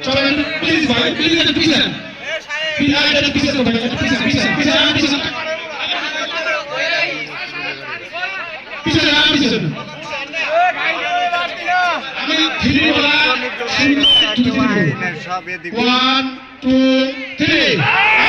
চলেন প্লিজ ভাই প্লিজ এটা পিছন এটা পিছন ভাই এটা পিছন পিছন পিছন পিছন আমি থ্রি বলা 1 2 3